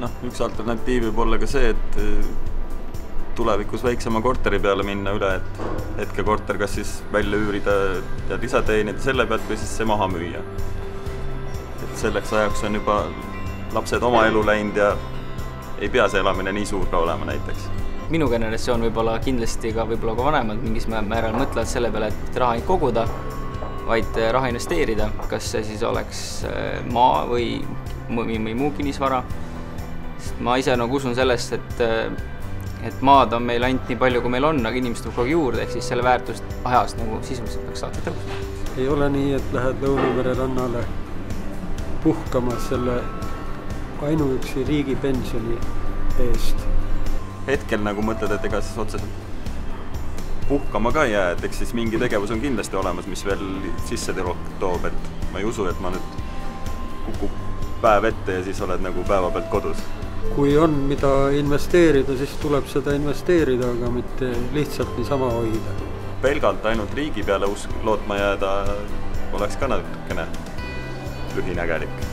Noh, üks alternatiiv võib olla ka see, et tulevikus väiksema korteri peale minna üle, et hetkekorter kas siis välja üürida ja lisateenida selle pealt või siis see maha müüa. Et selleks ajaks on juba lapsed oma elu läinud ja ei pea see elamine nii suur ka olema näiteks. Minu generatsioon võib-olla kindlasti ka võib-olla ka vanemad mingis määral mõtlevad selle peale, et raha ei koguda, vaid raha investeerida, kas see siis oleks maa või muu kinnisvara. Sest ma ise nagu usun sellest, et maad on meil ainult nii palju, kui meil on, aga inimesed tuleb kogu juurde, ehk siis selle väärtust ajas nagu sisuliselt peaks saata tõusma. Ei ole nii, et lähed Lõunamere rannale puhkama selle ainuüksi riigi pensioni eest. Hetkel nagu mõtled, et ega siis otseselt puhkama ka ei jää, et eks siis mingi tegevus on kindlasti olemas, mis veel sisse toob, et ma ei usu, et ma nüüd kukub päev ette ja siis oled nagu päeva pealt kodus. Kui on mida investeerida, siis tuleb seda investeerida, aga mitte lihtsalt niisama hoida. Pelgalt ainult riigi peale lootma jääda oleks ka natukene lühinägelik.